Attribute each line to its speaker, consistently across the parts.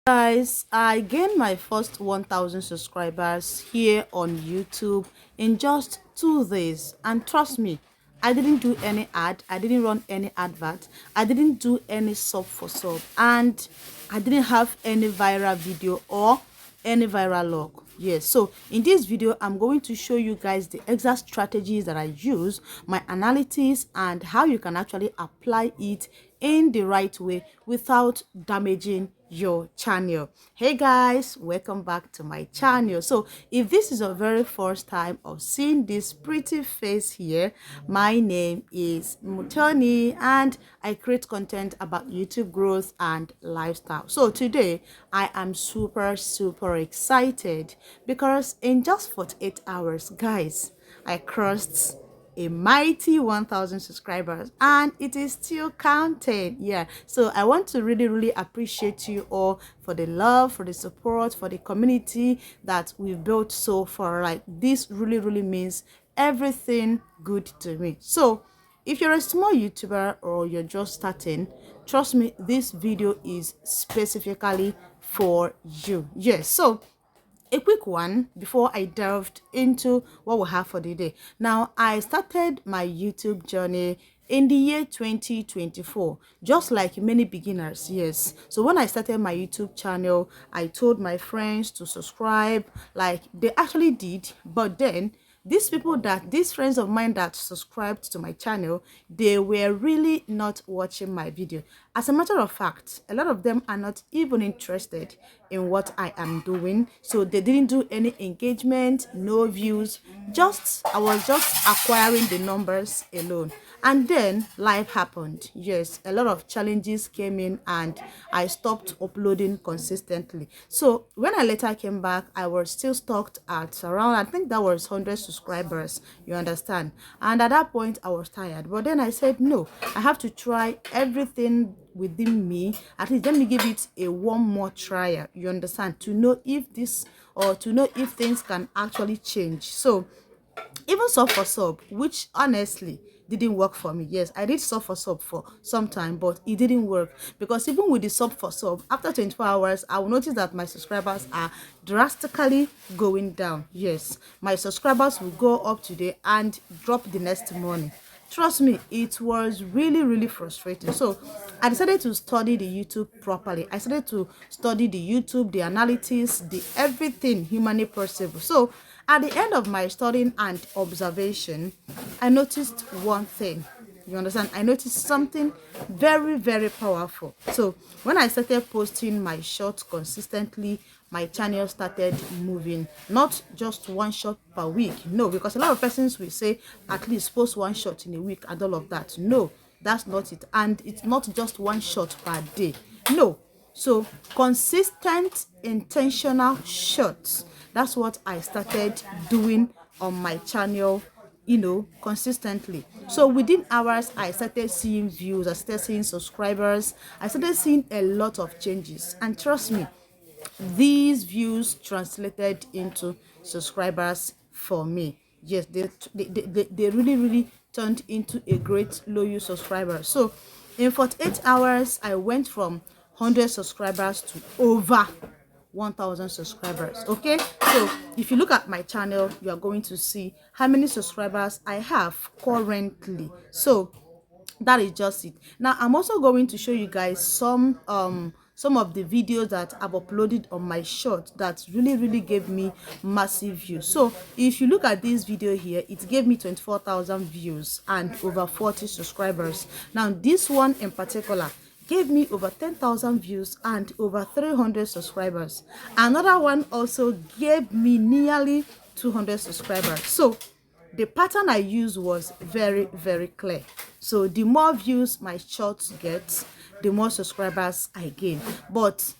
Speaker 1: Guys, I gained my first 1000 subscribers here on YouTube in just 2 days, and trust me, I didn't do any ad, I didn't run any advert, I didn't do any sub for sub, and I didn't have any viral video or any viral log. Yes, so in this video I'm going to show you guys the exact strategies that I use, my analysis, and how you can actually apply it in the right way without damaging your channel. Hey guys, welcome back to my channel. So if this is your very first time of seeing this pretty face here, my name is Muthoni and I create content about YouTube growth and lifestyle. So today I am super excited because in just 48 hours, guys, I crossed a mighty 1000 subscribers and it is still counting. Yeah, so I want to really appreciate you all for the love, for the support, for the community that we've built so far. Like, this really means everything good to me. So if you're a small YouTuber or you're just starting, trust me, this video is specifically for you. Yes, so a quick one before I delved into what we have for the day. Now, I started my YouTube journey in the year 2024, just like many beginners. Yes, so when I started my YouTube channel, I told my friends to subscribe, like they actually did, but then these friends of mine that subscribed to my channel, they were really not watching my video. As a matter of fact, a lot of them are not even interested in what I am doing, so they didn't do any engagement, no views. I was just acquiring the numbers alone. And then life happened. Yes, a lot of challenges came in and I stopped uploading consistently. So when I later came back, I was still stuck at around, I think that was 100 subscribers, you understand. And at that point I was tired, but then I said no, I have to try everything within me. At least let me give it a one more trial, you understand, to know if this, or to know if things can actually change. So even sub for sub, which honestly didn't work for me. Yes, I did sub for sub for some time, but it didn't work because even with the sub for sub, after 24 hours I will notice that my subscribers are drastically going down. Yes, my subscribers will go up today and drop the next morning. Trust me, it was really frustrating. So I decided to study the YouTube properly. I started to study the YouTube, the analytics, the everything humanly possible. So at the end of my studying and observation, I noticed one thing. You understand? I noticed something very powerful. So when I started posting my shorts consistently, my channel started moving. Not just one shot per week, no, because a lot of persons will say at least post one shot in a week and all of that. No, that's not it. And it's not just one shot per day, no. So consistent intentional shots, that's what I started doing on my channel, consistently. So within hours I started seeing views, I started seeing subscribers, I started seeing a lot of changes. And trust me, these views translated into subscribers for me. Yes, they really turned into a great loyal subscriber. So in 48 hours I went from 100 subscribers to over 1000 subscribers. Okay, so if you look at my channel, you are going to see how many subscribers I have currently. So that is just it. Now I'm also going to show you guys some of the videos that I've uploaded on my short that really gave me massive views. So if you look at this video here, it gave me 24,000 views and over 40 subscribers. Now this one in particular gave me over 10,000 views and over 300 subscribers. Another one also gave me nearly 200 subscribers. So the pattern I used was very clear. So the more views my shorts get, the more subscribers I gain. But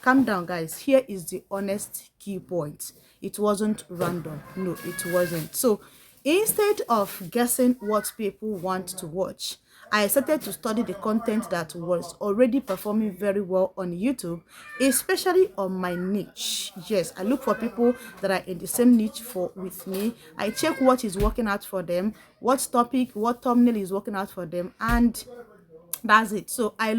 Speaker 1: calm down, guys. Here is the honest key point. It wasn't random. No, it wasn't. So instead of guessing what people want to watch, I started to study the content that was already performing very well on YouTube, especially on my niche. Yes, I look for people that are in the same niche with me. I check what is working out for them, what topic, what thumbnail is working out for them, and That's it. So I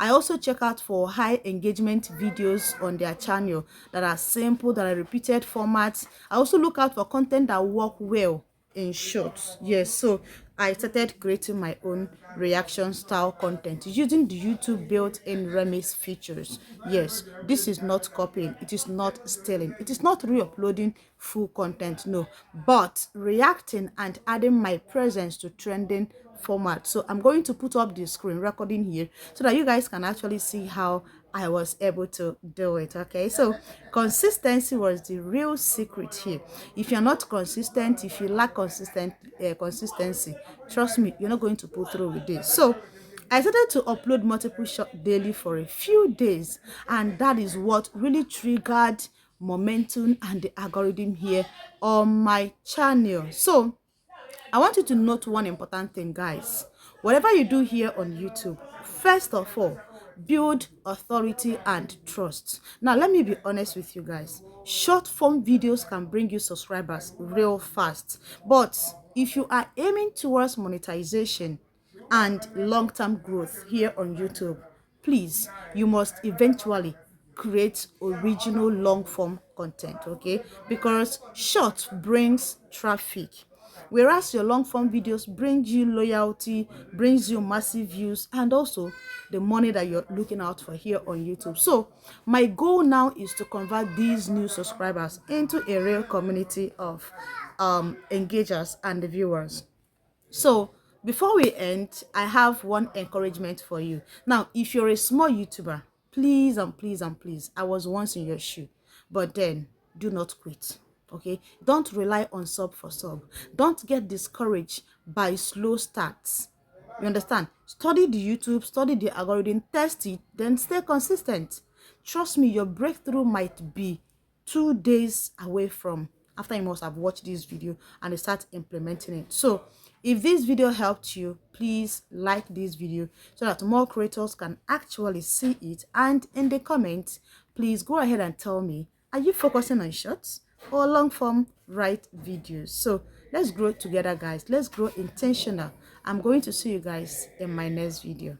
Speaker 1: also check out for high engagement videos on their channel that are simple, that are repeated formats. I also look out for content that work well in shorts. Yes, so I started creating my own reaction style content using the YouTube built-in remix features. Yes, this is not copying, it is not stealing, it is not re-uploading full content, no, but reacting and adding my presence to trending format. So I'm going to put up the screen recording here so that you guys can actually see how I was able to do it. Okay, so consistency was the real secret here. If you're not consistent, if you lack consistency, trust me, you're not going to pull through with this. So I started to upload multiple shots daily for a few days, and that is what really triggered momentum and the algorithm here on my channel. So I want you to note one important thing, guys. Whatever you do here on YouTube, first of all, build authority and trust. Now, let me be honest with you guys. Short form videos can bring you subscribers real fast. But if you are aiming towards monetization and long-term growth here on YouTube, please, you must eventually create original long-form content, okay? Because short brings traffic, whereas your long-form videos bring you loyalty, brings you massive views, and also the money that you're looking out for here on YouTube. So my goal now is to convert these new subscribers into a real community of engagers and viewers. So before we end, I have one encouragement for you. Now, if you're a small YouTuber, please and please and please, I was once in your shoe, but then do not quit. Okay, don't rely on sub for sub. Don't get discouraged by slow starts. You understand? Study the YouTube, study the algorithm, test it, then stay consistent. Trust me, your breakthrough might be 2 days away from after you must have watched this video and you start implementing it. So if this video helped you, please like this video so that more creators can actually see it. And in the comments, please go ahead and tell me, are you focusing on shorts or long form right videos? So let's grow together, guys. Let's grow intentional. I'm going to see you guys in my next video.